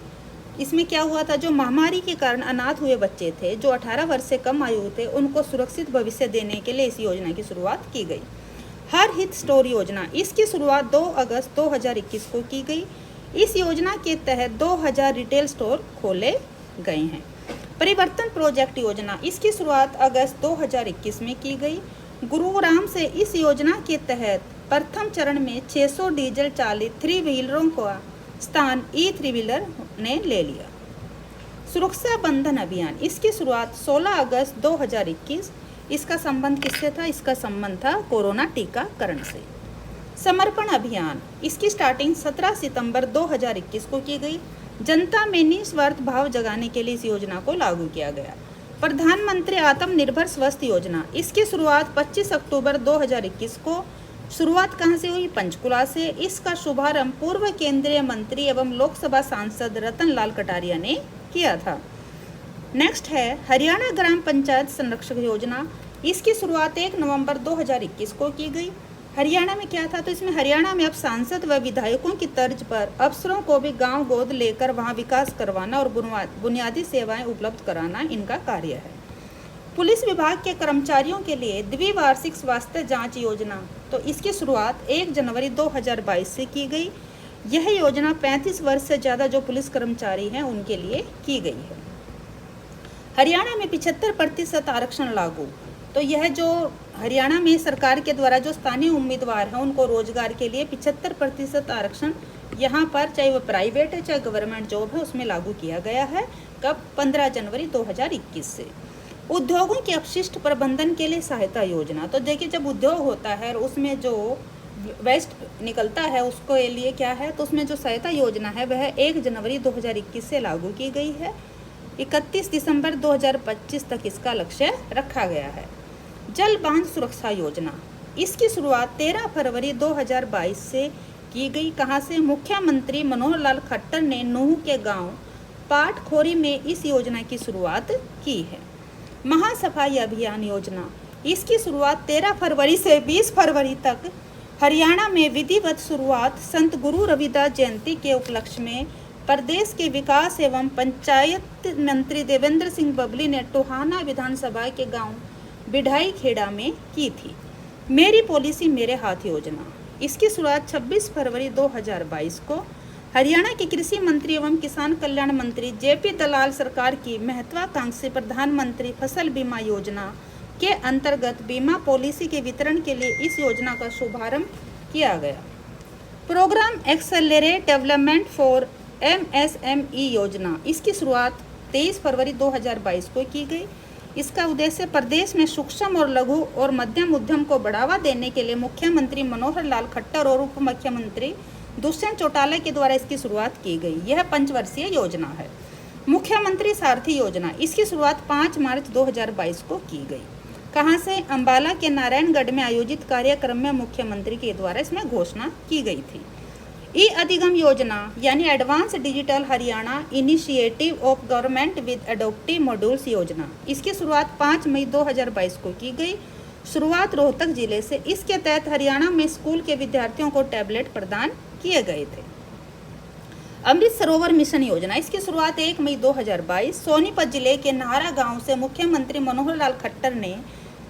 इसमें क्या हुआ था? जो महामारी के कारण अनाथ हुए बच्चे थे जो 18 वर्ष से कम आयु थे उनको सुरक्षित भविष्य देने के लिए इस योजना की शुरुआत की गई। हर हित स्टोर योजना, इसकी शुरुआत 2 अगस्त 2021 को की गई। इस योजना के तहत 2000 रिटेल स्टोर खोले गए हैं। परिवर्तन प्रोजेक्ट योजना, इसकी शुरुआत अगस्त 2021 में की गई। गुरुग्राम से इस योजना के तहत प्रथम चरण में 600 डीजल चालित 3 व्हीलरों का स्थान ई-3 व्हीलर ने ले लिया। सुरक्षा बंधन अभियान, इसकी शुरुआत 16 अगस्त 2021। इसका संबंध किससे था? इसका संबंध था कोरोना टीकाकरण से। समर्पण अभियान, इसकी स्टार्टिंग 17 सितंबर 2021 को की गई। जनता में निस्वार्थ भाव जगाने के लिए इस योजना को लागू किया गया। प्रधानमंत्री आत्मनिर्भर स्वस्थ योजना, इसकी शुरुआत 25 अक्टूबर 2021 को। शुरुआत कहाँ से हुई? पंचकुला से। इसका शुभारंभ पूर्व केंद्रीय मंत्री एवं लोकसभा सांसद रतन लाल कटारिया ने किया था। नेक्स्ट है हरियाणा ग्राम पंचायत संरक्षक योजना, इसकी शुरुआत 1 नवंबर 2021 को की गई। हरियाणा में क्या था? तो इसमें हरियाणा में अब सांसद व विधायकों की तर्ज पर अफसरों को भी गांव गोद लेकर वहां विकास करवाना और बुनियादी सेवाएं उपलब्ध कराना इनका कार्य है। पुलिस विभाग के कर्मचारियों के लिए द्विवार्षिक स्वास्थ्य जांच योजना, तो इसकी शुरुआत 1 जनवरी 2022 से की गई। यह योजना 35 वर्ष से ज़्यादा जो पुलिस कर्मचारी हैं उनके लिए की गई है। हरियाणा में 75% आरक्षण लागू, तो तो यह जो हरियाणा में सरकार के द्वारा जो स्थानीय उम्मीदवार हैं उनको रोजगार के लिए 75% आरक्षण यहाँ पर, चाहे वो प्राइवेट है चाहे गवर्नमेंट जॉब है, उसमें लागू किया गया है। कब? 15 जनवरी 2021 से। उद्योगों के अपशिष्ट प्रबंधन के लिए सहायता योजना। तो देखिए, जब उद्योग होता है और उसमें जो वेस्ट निकलता है उसको लिए क्या है, तो उसमें जो सहायता योजना है वह 1 जनवरी 2021 से लागू की गई है। 31 दिसंबर 2025 तक इसका लक्ष्य रखा गया है। जल बांध सुरक्षा योजना, इसकी शुरुआत 13 फरवरी 2022 से की गई। कहाँ से? मुख्यमंत्री मनोहर लाल खट्टर ने नूह के गांव पाटखोरी में इस योजना की शुरुआत की है। महासफाई अभियान योजना, इसकी शुरुआत 13 फरवरी से 20 फरवरी तक हरियाणा में विधिवत शुरुआत संत गुरु रविदास जयंती के उपलक्ष्य में प्रदेश के विकास एवं पंचायत मंत्री देवेंद्र सिंह बबली ने टोहाना विधानसभा के गांव बिढ़ाई खेड़ा में की थी। मेरी पॉलिसी मेरे हाथ योजना, इसकी शुरुआत 26 फरवरी 2022 को हरियाणा के कृषि मंत्री एवं किसान कल्याण मंत्री जेपी दलाल सरकार की महत्वाकांक्षी प्रधानमंत्री फसल बीमा योजना के अंतर्गत बीमा पॉलिसी के वितरण के लिए इस योजना का शुभारंभ किया गया। Program accelerate development for MSME योजना, इसकी शुरुआत 23 फरवरी 2022 को की गई। इसका उद्देश्य प्रदेश में सूक्ष्म और लघु और मध्यम उद्यम को बढ़ावा देने के लिए मुख्यमंत्री मनोहर लाल खट्टर और उप मुख्यमंत्री दुष्यंत चौटाला के द्वारा इसकी शुरुआत की गई। यह पंचवर्षीय योजना है। मुख्यमंत्री सारथी योजना, इसकी शुरुआत 5 मार्च 2022 को की गई। कहाँ से? अंबाला के नारायणगढ़ में आयोजित कार्यक्रम में मुख्यमंत्री के द्वारा इसमें घोषणा की गई थी। ई अधिगम योजना यानी advance digital Haryana initiative of government with adaptive modules योजना, इसकी शुरुआत 5 मई 2022 को की गई। शुरुआत रोहतक जिले से। इसके तहत हरियाणा में स्कूल के विद्यार्थियों को टैबलेट प्रदान किए गए थे। अमृत सरोवर मिशन योजना, इसकी शुरुआत 1 मई 2022 सोनीपत जिले के नाहरा गांव से मुख्यमंत्री मनोहर लाल खट्टर ने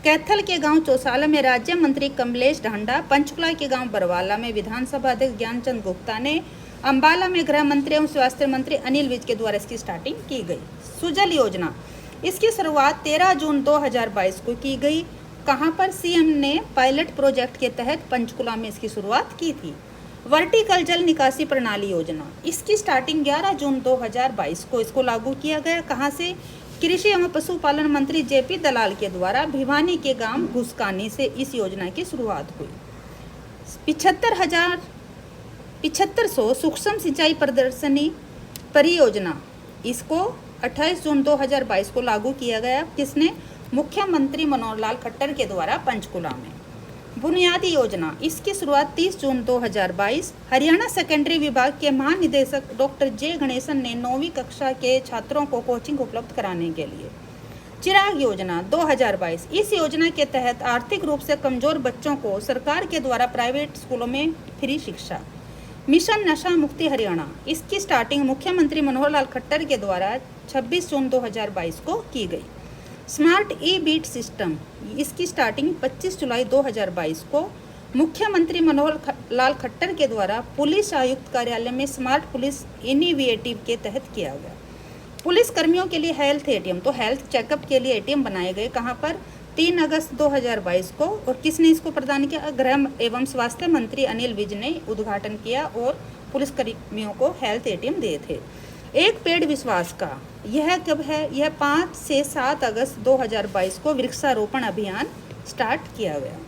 कैथल के गांव चौसाला में राज्य मंत्री कमलेश ढांडा, पंचकुला के गांव बरवाला में विधानसभा अध्यक्ष ज्ञानचंद गुप्ता ने, अंबाला में गृह मंत्री एवं स्वास्थ्य मंत्री अनिल विज के द्वारा इसकी स्टार्टिंग की गई। सुजल योजना, इसकी शुरुआत 13 जून 2022 को की गई। कहां पर? सीएम ने पायलट प्रोजेक्ट के तहत पंचकुला में इसकी शुरुआत की थी। वर्टिकल जल निकासी प्रणाली योजना, इसकी स्टार्टिंग 11 जून 2022 को इसको लागू किया गया। कहां से? कृषि एवं पशुपालन मंत्री जेपी दलाल के द्वारा भिवानी के गांव घुसकानी से इस योजना की शुरुआत हुई। 7500 सूक्ष्म सिंचाई प्रदर्शनी परियोजना, इसको 28 जून 2022 को लागू किया गया। किसने? मुख्यमंत्री मनोहर लाल खट्टर के द्वारा पंचकुला में। बुनियादी योजना, इसकी शुरुआत 30 जून 2022 हरियाणा सेकेंडरी विभाग के महानिदेशक डॉक्टर जे गणेशन ने 9वीं कक्षा के छात्रों को कोचिंग उपलब्ध कराने के लिए। चिराग योजना 2022, इस योजना के तहत आर्थिक रूप से कमजोर बच्चों को सरकार के द्वारा प्राइवेट स्कूलों में फ्री शिक्षा। मिशन नशा मुक्ति हरियाणा, इसकी स्टार्टिंग मुख्यमंत्री मनोहर लाल खट्टर के द्वारा 26 जून 2022 को की गई। स्मार्ट ई बीट सिस्टम, इसकी स्टार्टिंग 25 जुलाई 2022 को मुख्यमंत्री मनोहर लाल खट्टर के द्वारा पुलिस आयुक्त कार्यालय में स्मार्ट पुलिस इनिशिएटिव के तहत किया गया। पुलिस कर्मियों के लिए हेल्थ एटीएम, तो हेल्थ चेकअप के लिए एटीएम बनाए गए। कहां पर? 3 अगस्त 2022 को। और किसने इसको प्रदान किया? गृह एवं स्वास्थ्य मंत्री अनिल विज ने उद्घाटन किया और पुलिस कर्मियों को हेल्थ एटीएम दिए थे। एक पेड़ विश्वास का, यह कब है? यह 5 से 7 अगस्त 2022 को वृक्षारोपण अभियान स्टार्ट किया गया।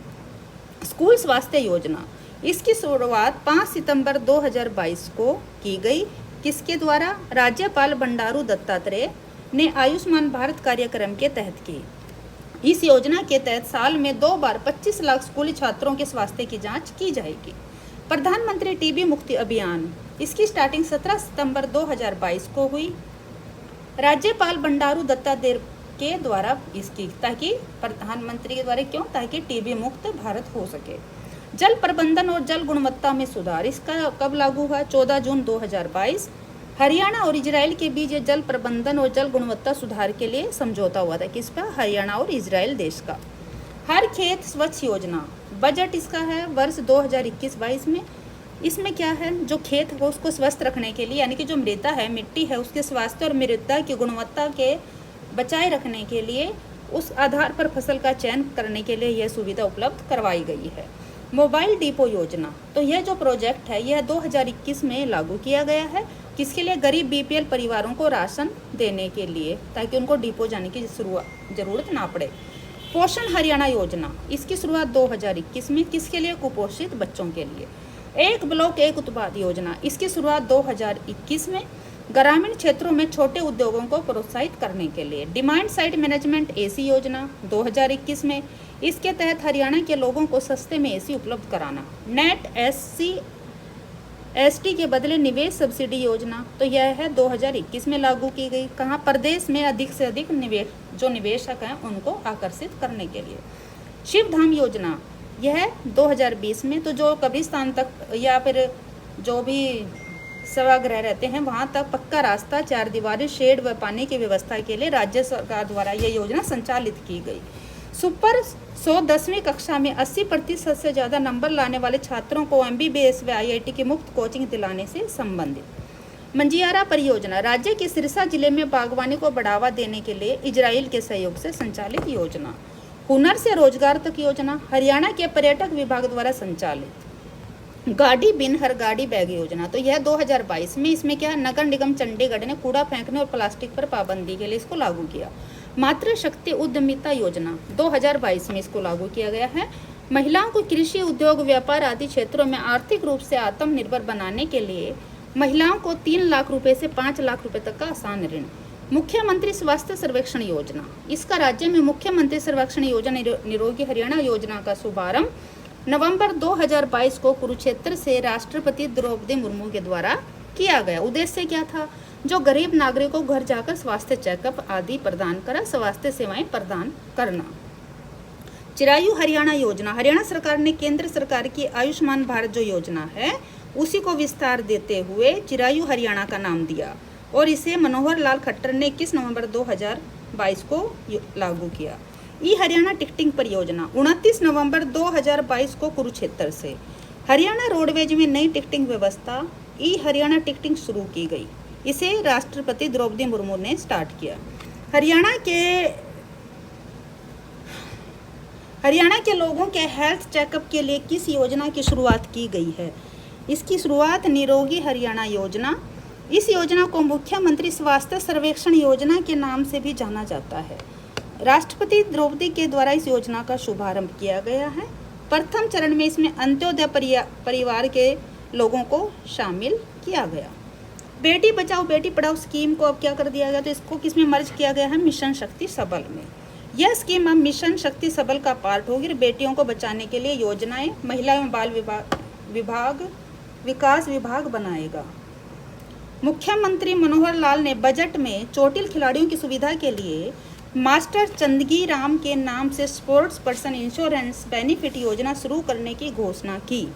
स्कूल स्वास्थ्य योजना, इसकी शुरुआत 5 सितंबर 2022 को की गई। किसके द्वारा? राज्यपाल बंडारू दत्तात्रेय ने आयुष्मान भारत कार्यक्रम के तहत की। इस योजना के तहत साल में 2 बार 25 लाख स्कूली छात्रों के स्वास्थ्य की जांच की जाएगी। प्रधानमंत्री टीबी मुक्ति अभियान, इसकी स्टार्टिंग 17 सितंबर 2022 को हुई। राज्यपाल बंडारू दत्तात्रेय के द्वारा इसकी, ताकि प्रधानमंत्री के द्वारा, क्यों? ताकि टीबी मुक्त भारत हो सके। जल प्रबंधन और जल गुणवत्ता में सुधार, इसका कब लागू हुआ? 14 जून 2022। हरियाणा और इजराइल के बीच जल प्रबंधन और जल गुणवत्ता सुधार के लिए समझौता हुआ था। किस पर? हरियाणा और इजराइल देश का। हर खेत स्वच्छ योजना, बजट इसका है वर्ष 2021-22 में। इसमें क्या है? जो खेत हो उसको स्वस्थ रखने के लिए, यानी कि जो मृदा है, मिट्टी है, उसके स्वास्थ्य और मृदा की गुणवत्ता के बचाए रखने के लिए उस आधार पर फसल का चयन करने के लिए यह सुविधा उपलब्ध करवाई गई है। मोबाइल डिपो योजना, तो यह जो प्रोजेक्ट है यह 2021 में लागू किया गया है। किसके लिए? गरीब बीपीएल परिवारों को राशन देने के लिए, ताकि उनको डिपो जाने की जरूरत ना पड़े। पोषण हरियाणा योजना, इसकी शुरुआत 2021 में। किसके लिए? कुपोषित बच्चों के लिए। एक ब्लॉक एक उत्पाद योजना, इसकी शुरुआत 2021 में। ग्रामीण क्षेत्रों में छोटे उद्योगों को प्रोत्साहित करने के लिए। डिमांड साइड मैनेजमेंट एसी योजना 2021 में। इसके तहत हरियाणा के लोगों को सस्ते में एसी उपलब्ध कराना। नेट SC ST के बदले निवेश सब्सिडी योजना, तो यह है 2021 में लागू की गई। कहाँ? प्रदेश में अधिक से अधिक निवेशक हैं उनको आकर्षित करने के लिए। शिव धाम योजना, यह 2020 में। तो जो कब्रिस्तान तक या फिर जो भी सभागृह रहते हैं वहाँ तक पक्का रास्ता, चार दीवारी, शेड व पानी की व्यवस्था के लिए राज्य सरकार द्वारा यह योजना संचालित की गई। सुपर 100 10वीं कक्षा में 80% से ज़्यादा नंबर लाने वाले छात्रों को MBBS व IIT की मुफ्त कोचिंग दिलाने से संबंधित। मंजियारा परियोजना, राज्य के सिरसा जिले में बागवानी को बढ़ावा देने के लिए इजराइल के सहयोग से संचालित योजना। हुनर से रोजगार तक योजना, हरियाणा के पर्यटक विभाग द्वारा संचालित। गाड़ी बिन हर गाड़ी बैग योजना, तो यह 2022 में। इसमें क्या? नगर निगम चंडीगढ़ ने कूड़ा फेंकने और प्लास्टिक पर पाबंदी के लिए इसको लागू किया। मातृशक्ति उद्यमिता योजना 2022 में इसको लागू किया गया है। महिलाओं को कृषि, उद्योग, व्यापार आदि क्षेत्रों में आर्थिक रूप से आत्मनिर्भर बनाने के लिए महिलाओं को 3 लाख रुपए से 5 लाख रुपए तक का आसान ऋण। मुख्यमंत्री स्वास्थ्य सर्वेक्षण योजना, इसका राज्य में मुख्यमंत्री सर्वेक्षण योजना निरोगी हरियाणा योजना का शुभारंभ नवंबर 2022 को कुरुक्षेत्र से राष्ट्रपति द्रौपदी मुर्मू के द्वारा किया गया। उद्देश्य क्या था? जो गरीब नागरिकों को घर जाकर स्वास्थ्य चेकअप आदि प्रदान कर स्वास्थ्य सेवाएं प्रदान करना। चिरायु हरियाणा योजना, हरियाणा सरकार ने केंद्र सरकार की आयुष्मान भारत जो योजना है उसी को विस्तार देते हुए चिरायु हरियाणा का नाम दिया और इसे मनोहर लाल खट्टर ने 21 नवंबर 2022 को लागू किया। ई हरियाणा टिकटिंग परियोजना 29 नवंबर 2022 को कुरुक्षेत्र से हरियाणा रोडवेज में नई टिकटिंग व्यवस्था ई हरियाणा टिकटिंग शुरू की गई। इसे राष्ट्रपति द्रौपदी मुर्मू ने स्टार्ट किया। हरियाणा के लोगों के हेल्थ चेकअप के लिए किस योजना की शुरुआत की गई है? इसकी शुरुआत निरोगी हरियाणा योजना। इस योजना को मुख्यमंत्री स्वास्थ्य सर्वेक्षण योजना के नाम से भी जाना जाता है। राष्ट्रपति द्रौपदी के द्वारा इस योजना का शुभारंभ किया गया है। प्रथम चरण में इसमें अंत्योदय परिवार के लोगों को शामिल किया गया। बेटी बचाओ बेटी पढ़ाओ स्कीम को अब क्या कर दिया गया? तो इसको किसमें मर्ज किया गया है? मिशन शक्ति सबल में। यह स्कीम अब मिशन शक्ति सबल का पार्ट होगी और बेटियों को बचाने के लिए योजनाएं महिला एवं बाल विकास विभाग बनाएगा। मुख्यमंत्री मनोहर लाल ने बजट में चोटिल खिलाड़ियों की सुविधा के लिए मास्टर चंदगी राम के नाम से स्पोर्ट्स पर्सन इंश्योरेंस बेनिफिट योजना शुरू करने की घोषणा की।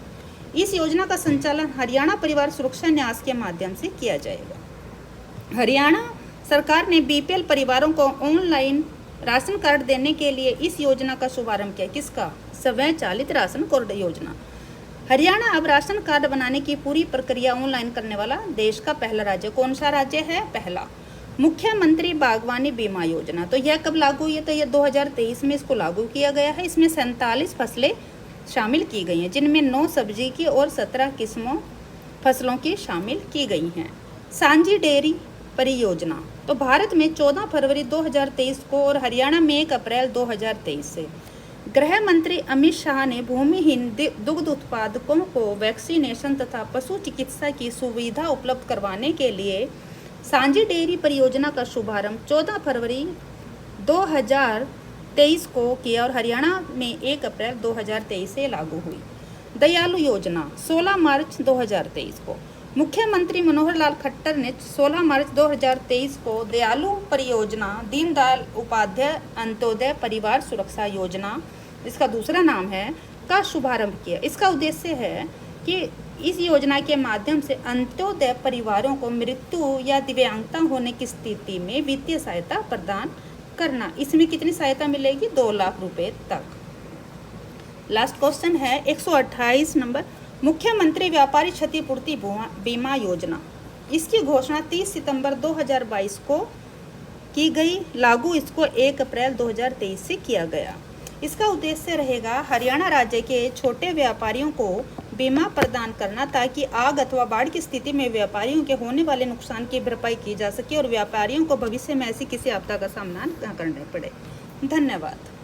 इस योजना का संचालन हरियाणा परिवार सुरक्षा न्यास के माध्यम से किया जाएगा। हरियाणा सरकार ने बीपीएल परिवारों को ऑनलाइन राशन कार्ड देने के लिए इस योजना का शुभारंभ किया। किसका? स्वचालित राशन कार्ड योजना। हरियाणा अब राशन कार्ड बनाने की पूरी प्रक्रिया ऑनलाइन करने वाला देश का पहला राज्य। कौन सा राज्य है? पहला। मुख्यमंत्री बागवानी बीमा योजना, तो यह कब लागू हुई है? तो यह 2023 में इसको लागू किया गया है। इसमें 47 फसलें शामिल की गई हैं, जिनमें 9 सब्जी की और 17 किस्मों फसलों की शामिल की गई हैं। सांझी डेयरी परियोजना, तो भारत में 14 फरवरी 2023 को और हरियाणा में 1 अप्रैल 2023 से गृह मंत्री अमित शाह ने भूमिहीन दुग्ध उत्पादकों को वैक्सीनेशन तथा पशु चिकित्सा की सुविधा उपलब्ध करवाने के लिए सांझी डेयरी परियोजना का शुभारंभ 14 फरवरी 2023 को किया और हरियाणा में 1 अप्रैल 2023 से लागू हुई। दयालु योजना 16 मार्च 2023 को मुख्यमंत्री मनोहर लाल खट्टर ने 16 मार्च 2023 को दयालु परियोजना दीनदयाल उपाध्याय अंत्योदय परिवार सुरक्षा योजना, इसका दूसरा नाम है, का शुभारंभ किया। इसका उद्देश्य है कि इस योजना के माध्यम से अंत्योदय परिवारों को मृत्यु या दिव्यांगता होने की स्थिति में वित्तीय सहायता प्रदान करना। इसमें कितनी सहायता मिलेगी? 2 लाख रुपए तक। लास्ट क्वेश्चन है 128 नंबर, मुख्यमंत्री व्यापारी क्षतिपूर्ति बीमा योजना। इसकी घोषणा 30 सितंबर 2022 को की गई, लागू इसको 1 अप्रैल 2023 से किया गया। इसका उद्देश्य रहेगा हरियाणा राज्य के छोटे व्यापारियों को बीमा प्रदान करना, ताकि आग अथवा बाढ़ की स्थिति में व्यापारियों के होने वाले नुकसान की भरपाई की जा सके और व्यापारियों को भविष्य में ऐसी किसी आपदा का सामना न करना पड़े। धन्यवाद।